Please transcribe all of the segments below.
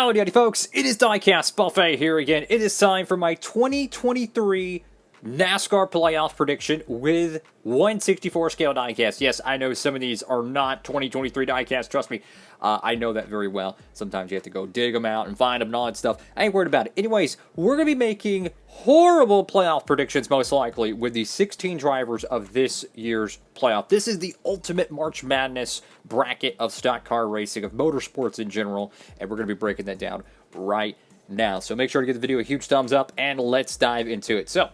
Howdy, howdy folks, it is Diecast Buffet here again. It is time for my 2023 NASCAR playoff prediction with 1/64 scale diecast. Yes, I know some of these are not 2023 diecast, trust me. I know that very well. Sometimes you have to go dig them out and find them and all that stuff. I ain't worried about it. Anyways, we're going to be making horrible playoff predictions most likely with the 16 drivers of this year's playoff. This is the ultimate March Madness bracket of stock car racing, of motorsports in general, and we're going to be breaking that down right now. So make sure to give the video a huge thumbs up, and let's dive into it. So,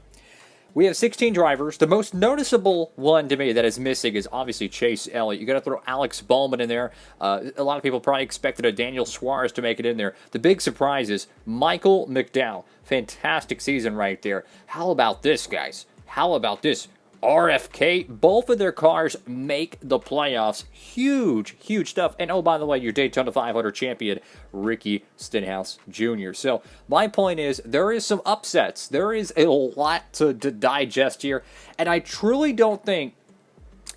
we have 16 drivers. The most noticeable one to me that is missing is obviously Chase Elliott. You got to throw Alex Bowman in there. A lot of people probably expected a Daniel Suarez to make it in there. The big surprise is Michael McDowell. Fantastic season right there. How about this, guys? How about this? RFK, both of their cars make the playoffs. Huge, huge stuff. And oh, by the way, your Daytona 500 champion, Ricky Stenhouse Jr. So my point is, there is some upsets. There is a lot to digest here. And I truly don't think,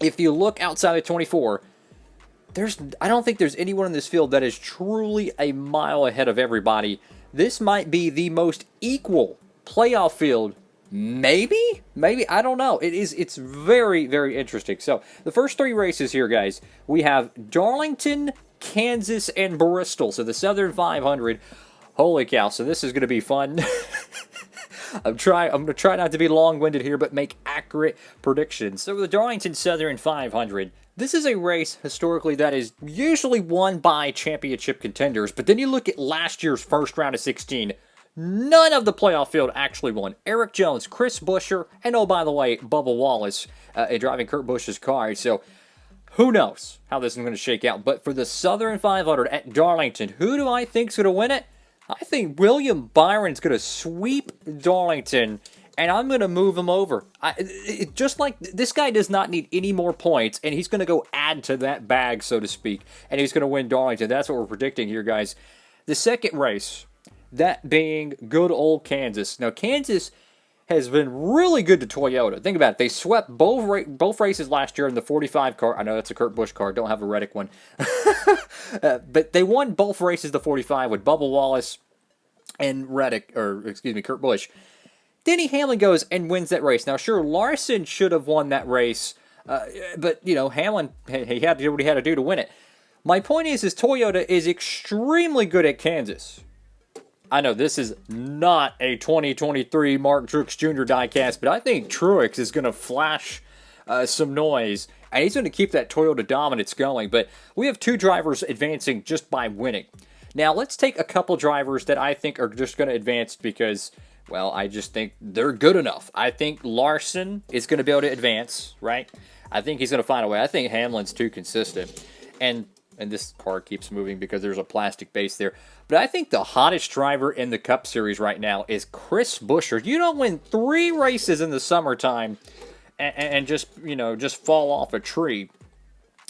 if you look outside of 24, I don't think there's anyone in this field that is truly a mile ahead of everybody. This might be the most equal playoff field. Maybe, I don't know. It's very, very interesting. So, the first three races here, guys, we have Darlington, Kansas, and Bristol. So, the Southern 500. Holy cow, so this is going to be fun. I'm going to try not to be long-winded here, but make accurate predictions. So, the Darlington Southern 500, this is a race, historically, that is usually won by championship contenders. But then you look at last year's first round of 16, none of the playoff field actually won. Eric Jones, Chris Buescher, and oh, by the way, Bubba Wallace driving Kurt Busch's car. So, who knows how this is going to shake out. But for the Southern 500 at Darlington, who do I think is going to win it? I think William Byron's going to sweep Darlington, and I'm going to move him over. Just like, this guy does not need any more points, and he's going to go add to that bag, so to speak, and he's going to win Darlington. That's what we're predicting here, guys. The second race, that being good old Kansas. Now, Kansas has been really good to Toyota. Think about it. They swept both races last year in the 45 car. I know that's a Kurt Busch car. Don't have a Reddick one. But they won both races, the 45, with Bubba Wallace and Kurt Busch. Denny Hamlin goes and wins that race. Now, sure, Larson should have won that race. But, you know, Hamlin, he had to do what he had to do to win it. My point is Toyota is extremely good at Kansas. I know this is not a 2023 Mark Truex Jr. diecast, but I think Truex is going to flash some noise, and he's going to keep that Toyota dominance going. But we have two drivers advancing just by winning. Now, let's take a couple drivers that I think are just going to advance because, well, I just think they're good enough. I think Larson is going to be able to advance, right? I think he's going to find a way. I think Hamlin's too consistent. And this car keeps moving because there's a plastic base there. But I think the hottest driver in the Cup Series right now is Chris Buescher. You don't win 3 races in the summertime and just fall off a tree.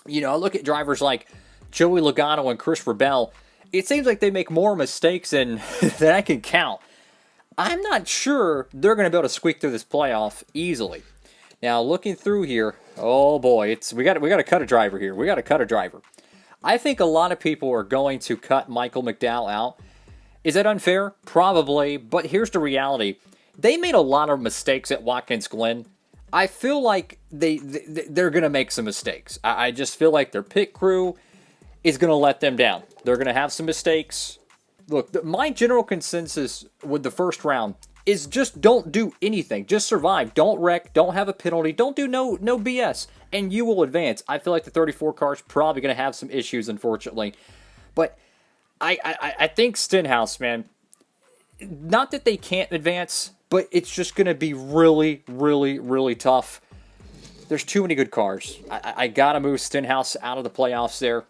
You know, I look at drivers like Joey Logano and Christopher Bell. It seems like they make more mistakes than I can count. I'm not sure they're going to be able to squeak through this playoff easily. Now, looking through here, oh boy, we got to cut a driver here. We got to cut a driver. I think a lot of people are going to cut Michael McDowell out. Is that unfair? Probably, but here's the reality. They made a lot of mistakes at Watkins Glen. I feel like they're going to make some mistakes. I just feel like their pit crew is going to let them down. They're going to have some mistakes. Look, my general consensus with the first round is just don't do anything. Just survive. Don't wreck. Don't have a penalty. Don't do no BS. And you will advance. I feel like the 34 car is probably going to have some issues, unfortunately. But I think Stenhouse, man, not that they can't advance, but it's just going to be really, really, really tough. There's too many good cars. I got to move Stenhouse out of the playoffs there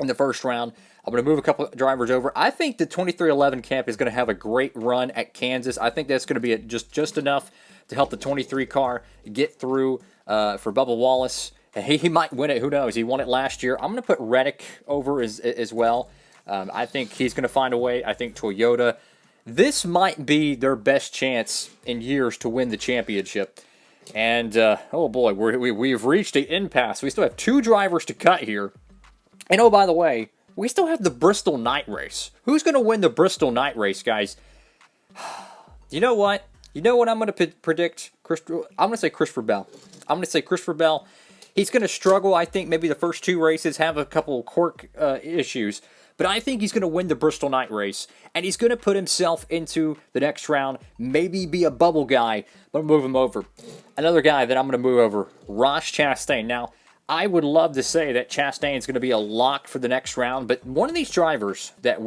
in the first round. I'm going to move a couple of drivers over. I think the 2311 camp is going to have a great run at Kansas. I think that's going to be just enough to help the 23 car get through for Bubba Wallace. He might win it. Who knows? He won it last year. I'm going to put Reddick over as well. I think he's going to find a way. I think Toyota, this might be their best chance in years to win the championship. And, oh boy, we've reached an impasse. We still have 2 drivers to cut here. And oh, by the way, we still have the Bristol night race. Who's going to win the Bristol night race, guys? You know what? You know what I'm going to predict? I'm going to say Christopher Bell. I'm going to say Christopher Bell. He's going to struggle. I think maybe the first 2 races have a couple of quirk issues. But I think he's going to win the Bristol night race. And he's going to put himself into the next round. Maybe be a bubble guy. But move him over. Another guy that I'm going to move over. Ross Chastain. Now, I would love to say that Chastain is going to be a lock for the next round. But one of these drivers that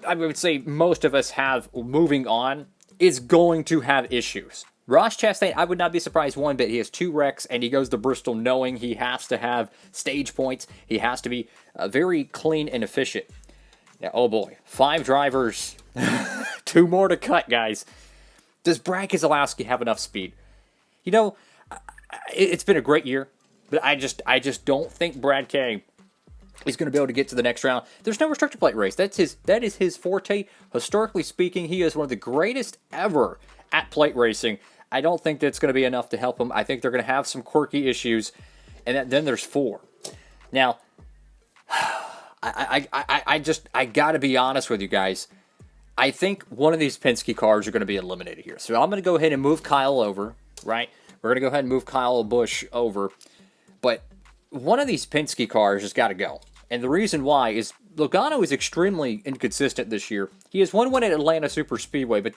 I would say most of us have moving on is going to have issues. Ross Chastain, I would not be surprised one bit. He has 2 wrecks, and he goes to Bristol knowing he has to have stage points. He has to be very clean and efficient. Now, oh boy, 5 drivers, 2 more to cut, guys. Does Brad Keselowski have enough speed? You know, it's been a great year, but I just don't think Brad K is going to be able to get to the next round. There's no restrictor plate race. That is his forte. Historically speaking, he is one of the greatest ever at plate racing. I don't think that's going to be enough to help him. I think they're going to have some quirky issues, and then there's 4. Now, I got to be honest with you guys. I think one of these Penske cars are going to be eliminated here. So I'm going to go ahead and move Kyle over, right? We're going to go ahead and move Kyle Busch over. But one of these Penske cars has got to go. And the reason why is Logano is extremely inconsistent this year. He has 1 win at Atlanta Super Speedway, but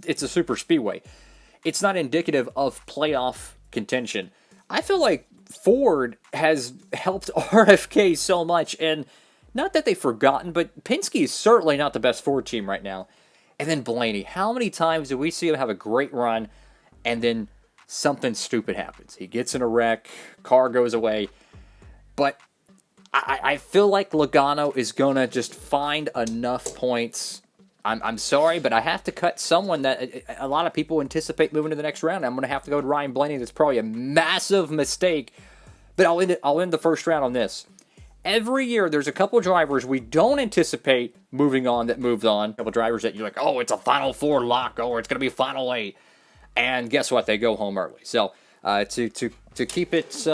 it's a super speedway. It's not indicative of playoff contention. I feel like Ford has helped RFK so much, and not that they've forgotten, but Penske is certainly not the best Ford team right now. And then Blaney, how many times do we see him have a great run, and then something stupid happens? He gets in a wreck, car goes away, but I feel like Logano is going to just find enough points. I'm sorry, but I have to cut someone that a lot of people anticipate moving to the next round. I'm going to have to go to Ryan Blaney. That's probably a massive mistake, but I'll end the first round on this. Every year, there's a couple drivers we don't anticipate moving on that moved on. A couple drivers that you're like, oh, it's a Final 4 lock, or it's going to be Final 8. And guess what? They go home early. So to keep it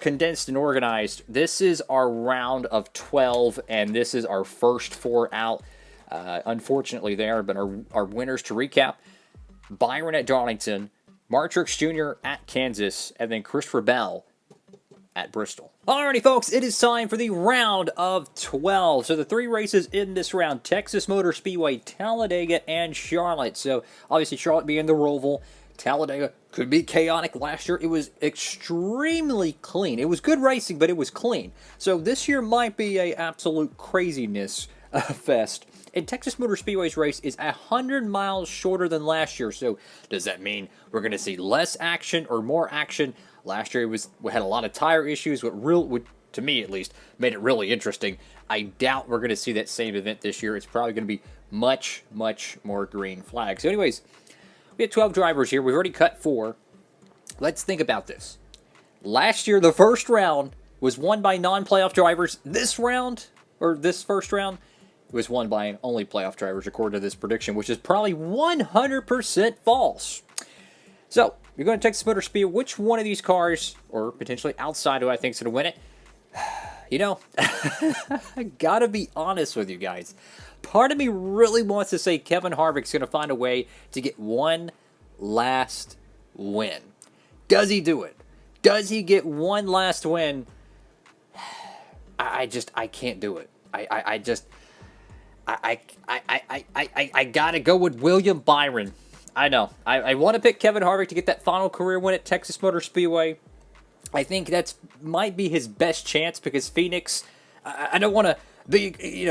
condensed and organized, this is our round of 12, and this is our first 4 out. Unfortunately, there, but our winners to recap: Byron at Darlington, Martrix Jr. at Kansas, and then Christopher Bell at Bristol. Alrighty, folks, it is time for the round of 12. So the 3 races in this round: Texas Motor Speedway, Talladega, and Charlotte. So obviously Charlotte being the Roval, Talladega could be chaotic. Last year, it was extremely clean. It was good racing, but it was clean. So this year might be a absolute craziness fest. And Texas Motor Speedway's race is 100 miles shorter than last year. So does that mean we're going to see less action or more action? Last year we had a lot of tire issues, what to me at least made it really interesting. I doubt we're going to see that same event this year. It's probably going to be much, much more green flags. So anyways, we had 12 drivers here. We've already cut 4. Let's think about this. Last year, the first round was won by non-playoff drivers. This first round, was won by only playoff drivers, according to this prediction, which is probably 100% false. So, you're going to Texas Motor Speed. Which one of these cars, or potentially outside, do I think is going to win it? You know, I gotta be honest with you guys. Part of me really wants to say Kevin Harvick's going to find a way to get one last win. Does he do it? Does he get one last win? I can't do it. I gotta go with William Byron. I know. I want to pick Kevin Harvick to get that final career win at Texas Motor Speedway. I think that's might be his best chance because Phoenix. I don't want to be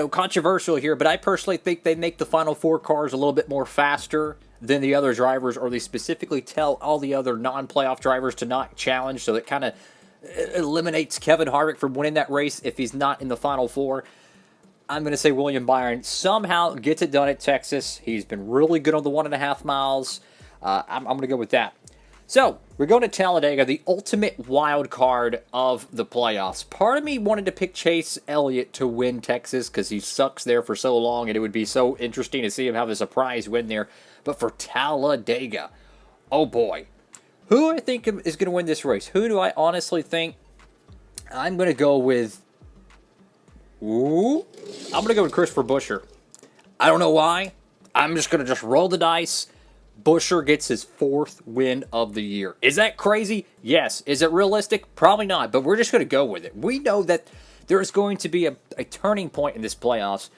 controversial here, but I personally think they make the Final 4 cars a little bit more faster than the other drivers, or they specifically tell all the other non-playoff drivers to not challenge, so that kind of eliminates Kevin Harvick from winning that race if he's not in the Final 4. I'm going to say William Byron somehow gets it done at Texas. He's been really good on the 1.5 miles. I'm going to go with that. So, we're going to Talladega, the ultimate wild card of the playoffs. Part of me wanted to pick Chase Elliott to win Texas because he sucks there for so long, and it would be so interesting to see him have a surprise win there. But for Talladega, oh boy. Who I think is going to win this race? Who do I honestly think? I'm going to go with Ooh. I'm going to go with Christopher Buescher. I don't know why. I'm just going to just roll the dice. Buescher gets his 4th win of the year. Is that crazy? Yes. Is it realistic? Probably not, but we're just going to go with it. We know that there's going to be a turning point in this playoffs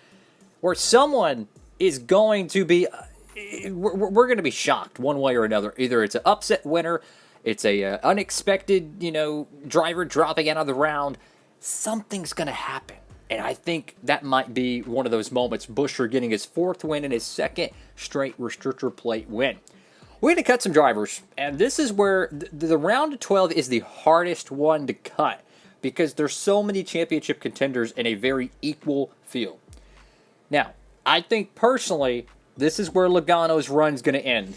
where someone is going to be... We're going to be shocked one way or another. Either it's an upset winner, it's a unexpected, driver dropping out of the round. Something's going to happen. And I think that might be one of those moments. Buescher getting his 4th win and his 2nd straight restrictor plate win. We're going to cut some drivers. And this is where the round of 12 is the hardest one to cut, because there's so many championship contenders in a very equal field. Now, I think personally, this is where Logano's run is going to end.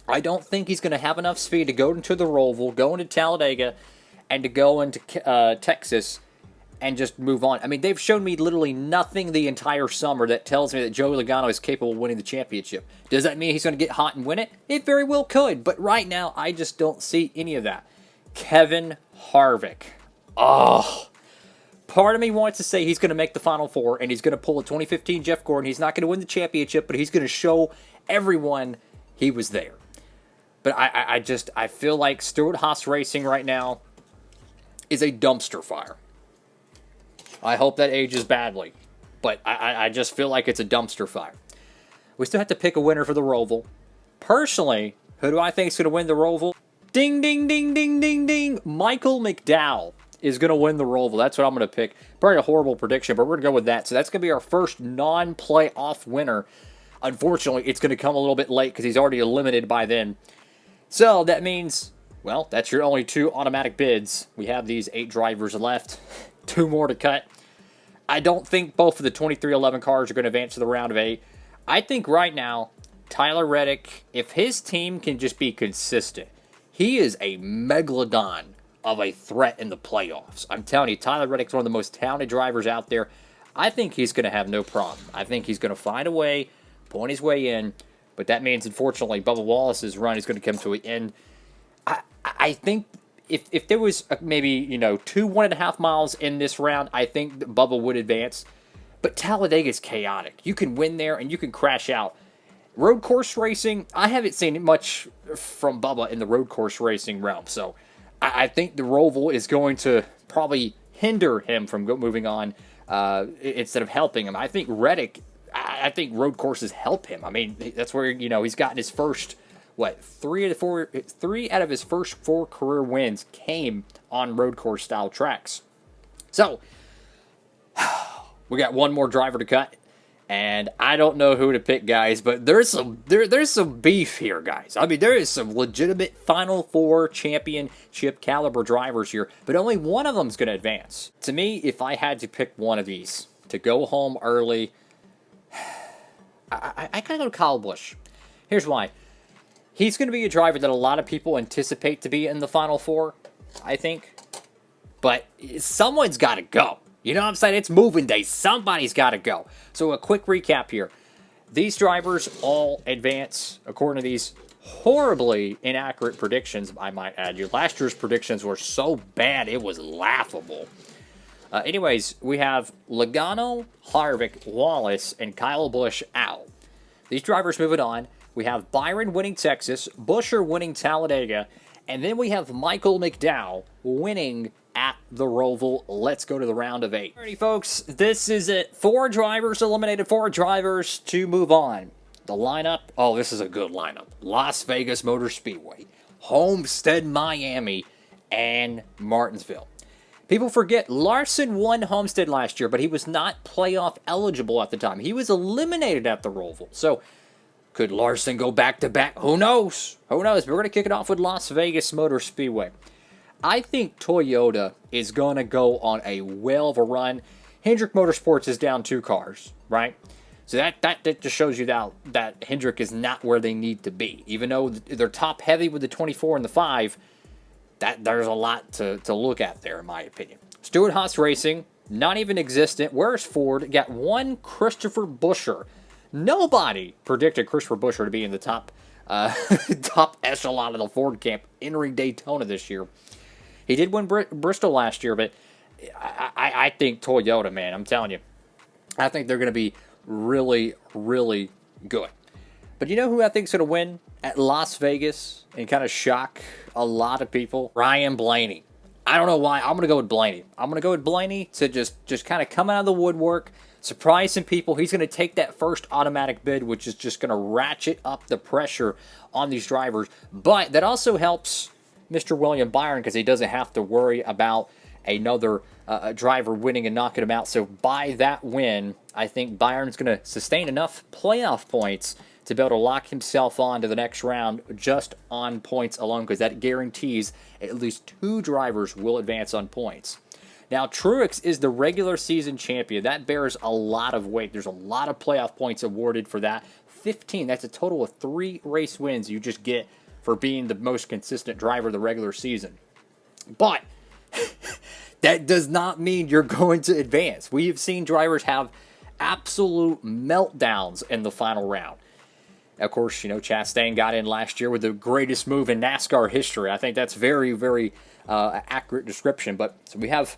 I don't think he's going to have enough speed to go into the Roval, go into Talladega, and to go into Texas and just move on. I mean, they've shown me literally nothing the entire summer that tells me that Joey Logano is capable of winning the championship. Does that mean he's going to get hot and win it? It very well could, but right now, I just don't see any of that. Kevin Harvick. Oh, part of me wants to say he's going to make the Final Four, and he's going to pull a 2015 Jeff Gordon. He's not going to win the championship, but he's going to show everyone he was there. But I feel like Stewart-Haas Racing right now is a dumpster fire. I hope that ages badly, but I just feel like it's a dumpster fire. We still have to pick a winner for the Roval. Personally, who do I think is going to win the Roval? Ding, ding, ding, ding, ding, ding. Michael McDowell is going to win the Roval. That's what I'm going to pick. Probably a horrible prediction, but we're going to go with that. So that's going to be our first non-playoff winner. Unfortunately, it's going to come a little bit late because he's already eliminated by then. So that means, well, that's your only 2 automatic bids. We have these 8 drivers left. 2 more to cut. I don't think both of the 2311 cars are going to advance to the round of 8. I think right now, Tyler Reddick, if his team can just be consistent, he is a megalodon of a threat in the playoffs. I'm telling you, Tyler Reddick's one of the most talented drivers out there. I think he's going to have no problem. I think he's going to find a way, point his way in, but that means, unfortunately, Bubba Wallace's run is going to come to an end. I think if there was maybe, 2 1.5 miles in this round, I think Bubba would advance. But Talladega is chaotic. You can win there and you can crash out. Road course racing, I haven't seen much from Bubba in the road course racing realm. So I think the Roval is going to probably hinder him from moving on instead of helping him. I think Reddick, I think road courses help him. I mean, that's where, he's gotten his first, 3 out of his first 4 career wins came on road course style tracks. So, we got one more driver to cut. And I don't know who to pick, guys, but there's some beef here, guys. I mean, there is some legitimate Final Four championship caliber drivers here, but only one of them is going to advance. To me, if I had to pick one of these to go home early, I kind of go to Kyle Busch. Here's why. He's going to be a driver that a lot of people anticipate to be in the Final Four, I think. But someone's got to go. You know what I'm saying? It's moving day. Somebody's got to go. So a quick recap here. These drivers all advance according to these horribly inaccurate predictions, I might add you. Last year's predictions were so bad, it was laughable. Anyways, we have Logano, Harvick, Wallace, and Kyle Busch out. These drivers moving on. We have Byron winning Texas, Buescher winning Talladega, and then we have Michael McDowell winning at the Roval. Let's go to the round of 8. Alrighty, folks, this is it. 4 drivers eliminated, 4 drivers to move on. The lineup, oh, this is a good lineup. Las Vegas Motor Speedway, Homestead, Miami, and Martinsville. People forget Larson won Homestead last year, but he was not playoff eligible at the time. He was eliminated at the Roval. So, could Larson go back-to-back? Who knows? Who knows? We're going to kick it off with Las Vegas Motor Speedway. I think Toyota is going to go on a whale of a run. Hendrick Motorsports is down 2 cars, right? So that just shows you that Hendrick is not where they need to be. Even though they're top heavy with the 24 and the 5, there's a lot to look at there, in my opinion. Stewart-Haas Racing, not even existent. Where's Ford? Got one Christopher Buescher. Nobody predicted Christopher Buescher to be in the top echelon of the Ford camp entering Daytona this year. He did win Bristol last year, but I think Toyota, man, I'm telling you, I think they're going to be really, really good. But you know who I think is going to win at Las Vegas and kind of shock a lot of people? Ryan Blaney. I don't know why. I'm going to go with Blaney. I'm going to go with Blaney to just kind of come out of the woodwork, surprise some people. He's going to take that first automatic bid, which is just going to ratchet up the pressure on these drivers. But that also helps Mr. William Byron because he doesn't have to worry about another driver winning and knocking him out. So by that win, I think Byron's going to sustain enough playoff points to be able to lock himself on to the next round just on points alone, because that guarantees at least 2 drivers will advance on points. Now, Truex is the regular season champion. That bears a lot of weight. There's a lot of playoff points awarded for that. 15, that's a total of 3 race wins you just get for being the most consistent driver of the regular season. But that does not mean you're going to advance. We have seen drivers have absolute meltdowns in the final round. Of course, you know, Chastain got in last year with the greatest move in NASCAR history. I think that's very, very accurate description. But so we have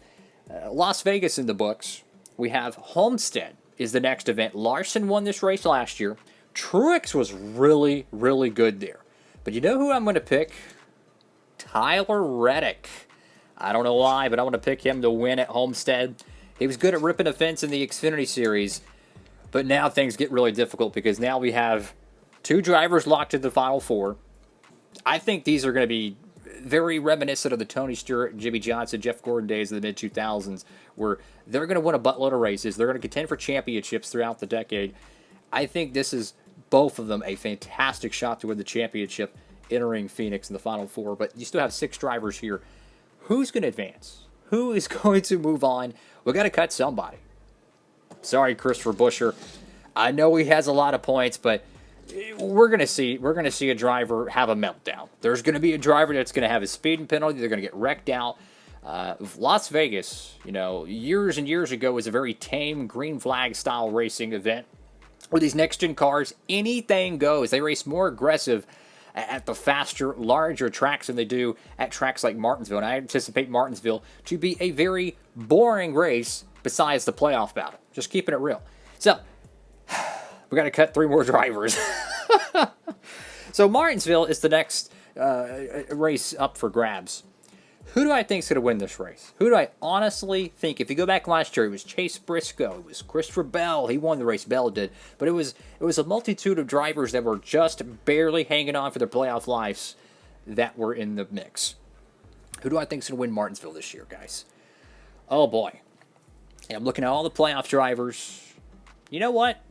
Las Vegas in the books. We have Homestead is the next event. Larson won this race last year. Truex was really, really good there. But you know who I'm going to pick? Tyler Reddick. I don't know why, but I want to pick him to win at Homestead. He was good at ripping a fence in the Xfinity Series. But now things get really difficult because now we have 2 drivers locked in the Final 4. I think these are going to be very reminiscent of the Tony Stewart, Jimmy Johnson, Jeff Gordon days of the mid-2000s, where they're going to win a buttload of races. They're going to contend for championships throughout the decade. I think this is, both of them, a fantastic shot to win the championship entering Phoenix in the Final 4. But you still have 6 drivers here. Who's going to advance? Who is going to move on? We got to cut somebody. Sorry, Christopher Buescher. I know he has a lot of points, but we're gonna see a driver have a meltdown. There's gonna be a driver that's gonna have a speeding penalty. They're gonna get wrecked out. Las Vegas, you know, years and years ago was a very tame green flag style racing event. With these next gen cars, anything goes. They race more aggressive at the faster, larger tracks than they do at tracks like Martinsville. And I anticipate Martinsville to be a very boring race besides the playoff battle. Just keeping it real. So we got to cut 3 more drivers. So Martinsville is the next race up for grabs. Who do I think is going to win this race? Who do I honestly think? If you go back last year, it was Chase Briscoe. It was Christopher Bell. He won the race. Bell did. But it was a multitude of drivers that were just barely hanging on for their playoff lives that were in the mix. Who do I think is going to win Martinsville this year, guys? Oh, boy. I'm looking at all the playoff drivers. You know what?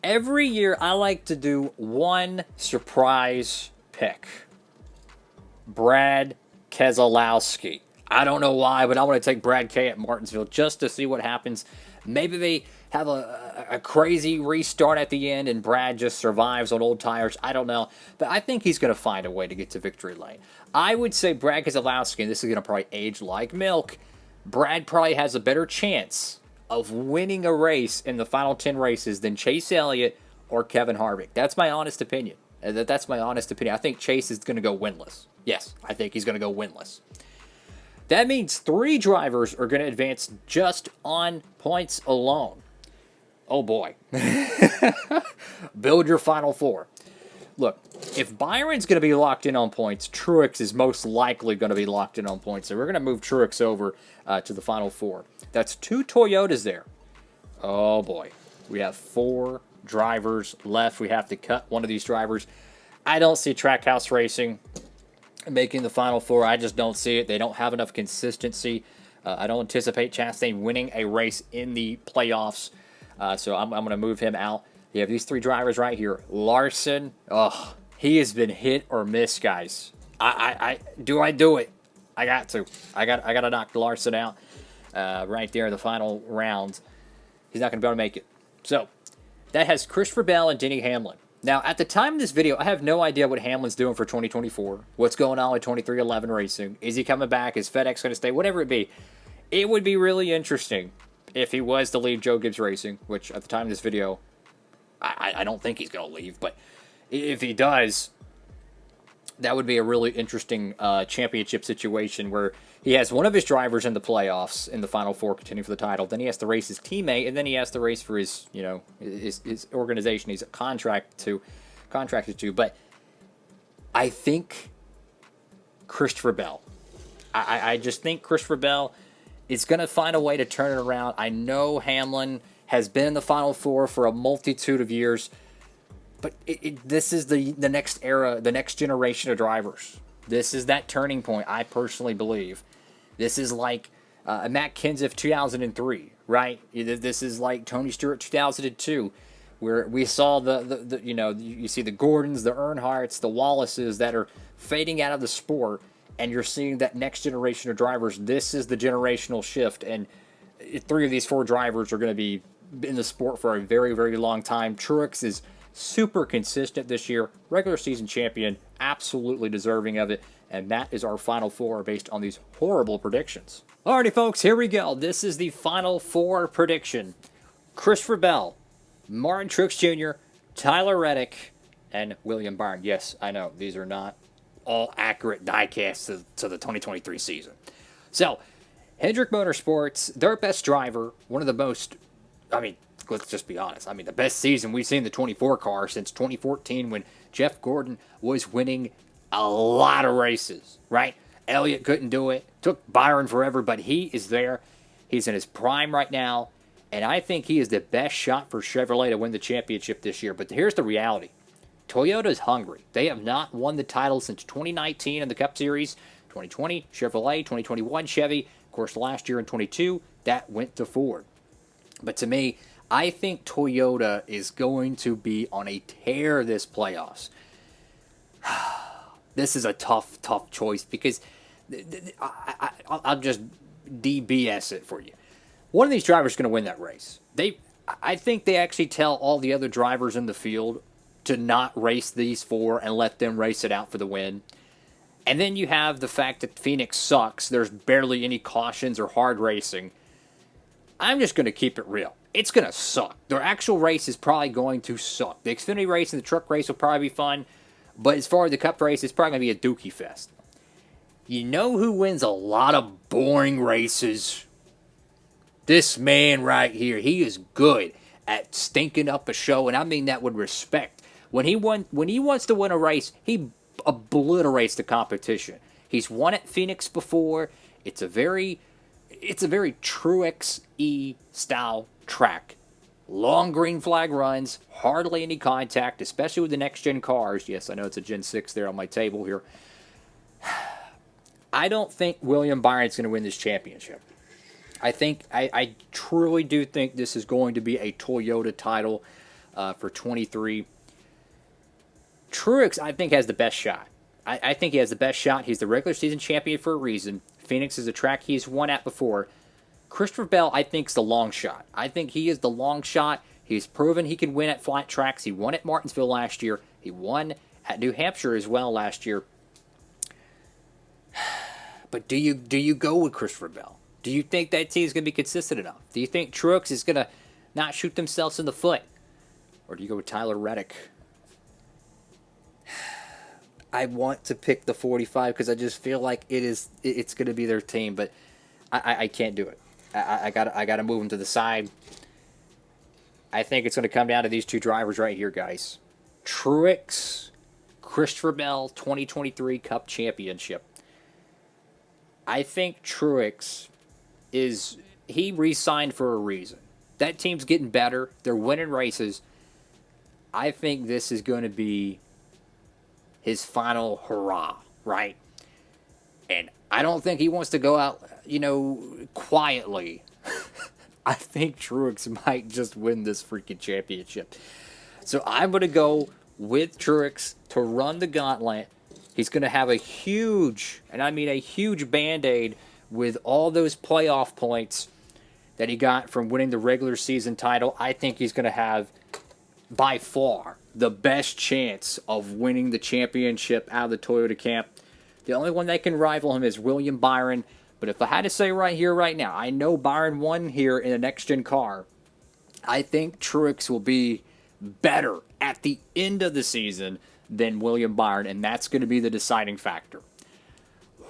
Every year, I like to do one surprise pick. Brad Keselowski. I don't know why, but I want to take Brad K at Martinsville just to see what happens. Maybe they have a crazy restart at the end and Brad just survives on old tires. I don't know. But I think he's going to find a way to get to victory lane. I would say Brad Keselowski, and this is going to probably age like milk, Brad probably has a better chance of winning a race in the final 10 races than Chase Elliott or Kevin Harvick. That's my honest opinion. That's my honest opinion. I think Chase is going to go winless. Yes, I think he's going to go winless. That means 3 drivers are going to advance just on points alone. Oh boy. Build your Final 4. Look, if Byron's going to be locked in on points, Truex is most likely going to be locked in on points. So we're going to move Truex over to the Final 4. That's 2 Toyotas there. Oh boy. We have 4 drivers left. We have to cut one of these drivers. I don't see Trackhouse Racing making the Final 4. I just don't see it. They don't have enough consistency. I don't anticipate Chastain winning a race in the playoffs. So I'm going to move him out. You have these 3 drivers right here. Larson, he has been hit or miss, guys. I do it. I got to. I got to knock Larson out right there in the final round. He's not going to be able to make it. So that has Christopher Bell and Denny Hamlin. Now, at the time of this video, I have no idea what Hamlin's doing for 2024. What's going on with 2311 Racing? Is he coming back? Is FedEx going to stay? Whatever it be. It would be really interesting if he was to leave Joe Gibbs Racing, which at the time of this video, I don't think he's going to leave. But if he does, That would be a really interesting championship situation where he has one of his drivers in the playoffs in the Final Four contending for the title. Then he has to race his teammate, and then he has to race for his, his organization he's contracted to. But I think Christopher Bell. I just think Christopher Bell is going to find a way to turn it around. I know Hamlin has been in the Final Four for a multitude of years, but this is the next era, the next generation of drivers. This is that turning point, I personally believe. This is like Matt Kenseth 2003, right? This is like Tony Stewart 2002, where we saw you see the Gordons, the Earnhardts, the Wallaces that are fading out of the sport, and you're seeing that next generation of drivers. This is the generational shift, and 3 of these 4 drivers are going to be in the sport for a very, very long time. Truex is super consistent this year, regular season champion, absolutely deserving of it, and that is our Final Four based on these horrible predictions. Alrighty, folks, here we go. This is the Final Four prediction. Christopher Bell, Martin Truex Jr., Tyler Reddick, and William Byron. Yes, I know, these are not all accurate diecasts to the 2023 season. So, Hendrick Motorsports, their best driver, one of the most, let's just be honest, the best season we've seen the 24 car since 2014 when Jeff Gordon was winning a lot of races, right? Elliott couldn't do it. Took Byron forever, but he is there. He's in his prime right now, and I think he is the best shot for Chevrolet to win the championship this year. But here's the reality. Toyota's hungry. They have not won the title since 2019 in the Cup Series, 2020 Chevrolet, 2021 Chevy. Of course, last year in 22, that went to Ford. But to me, I think Toyota is going to be on a tear this playoffs. This is a tough choice because I'll just DBS it for you. One of these drivers is going to win that race. I think they actually tell all the other drivers in the field to not race these 4 and let them race it out for the win. And then you have the fact that Phoenix sucks. There's barely any cautions or hard racing. I'm just going to keep it real. It's going to suck. Their actual race is probably going to suck. The Xfinity race and the truck race will probably be fun. But as far as the Cup race, it's probably going to be a dookie fest. You know who wins a lot of boring races? This man right here. He is good at stinking up a show, and I mean that with respect. When he wants to win a race, he obliterates the competition. He's won at Phoenix before. It's a very Truex-y style track. Long green flag runs, hardly any contact, especially with the next-gen cars. Yes, I know it's a Gen 6 there on my table here. I don't think William Byron's going to win this championship. I truly do think this is going to be a Toyota title for 23. Truex, I think, has the best shot. I think he has the best shot. He's the regular season champion for a reason. Phoenix is a track he's won at before. Christopher Bell, I think, is the long shot. I think he is the long shot. He's proven he can win at flat tracks. He won at Martinsville last year. He won at New Hampshire as well last year. But do you go with Christopher Bell? Do you think that team is going to be consistent enough? Do you think Truex is going to not shoot themselves in the foot? Or do you go with Tyler Reddick? I want to pick the 45 because I just feel like it's going to be their team, but I can't do it. I got to move them to the side. I think it's going to come down to these 2 drivers right here, guys. Truex, Christopher Bell, 2023 Cup Championship. I think Truex he re-signed for a reason. That team's getting better. They're winning races. I think this is going to be his final hurrah, right? And I don't think he wants to go out, quietly. I think Truex might just win this freaking championship. So I'm going to go with Truex to run the gauntlet. He's going to have a huge, and I mean a huge Band-Aid with all those playoff points that he got from winning the regular season title. I think he's going to have, by far, the best chance of winning the championship out of the Toyota camp. The only one that can rival him is William Byron. But if I had to say right here, right now, I know Byron won here in a next-gen car. I think Truex will be better at the end of the season than William Byron, and that's going to be the deciding factor.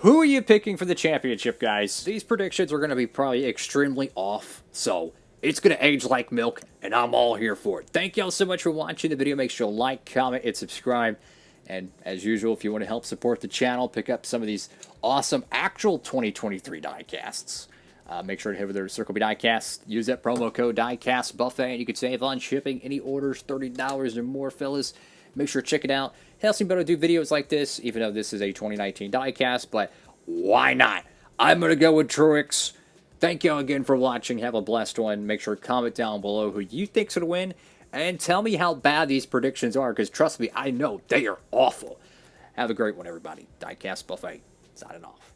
Who are you picking for the championship, guys? These predictions are going to be probably extremely off, so it's going to age like milk, and I'm all here for it. Thank y'all so much for watching the video. Make sure to like, comment, and subscribe. And as usual, if you want to help support the channel, pick up some of these awesome actual 2023 diecasts. Make sure to head over there to Circle B Diecast. Use that promo code DiecastBuffet, and you can save on shipping. Any orders $30 or more, fellas. Make sure to check it out. Helps me better do videos like this, even though this is a 2019 diecast, but why not? I'm going to go with Truex. Thank y'all again for watching. Have a blessed one. Make sure to comment down below who you think's going to win, and tell me how bad these predictions are, because trust me, I know they are awful. Have a great one, everybody. Diecast Buffet, signing off.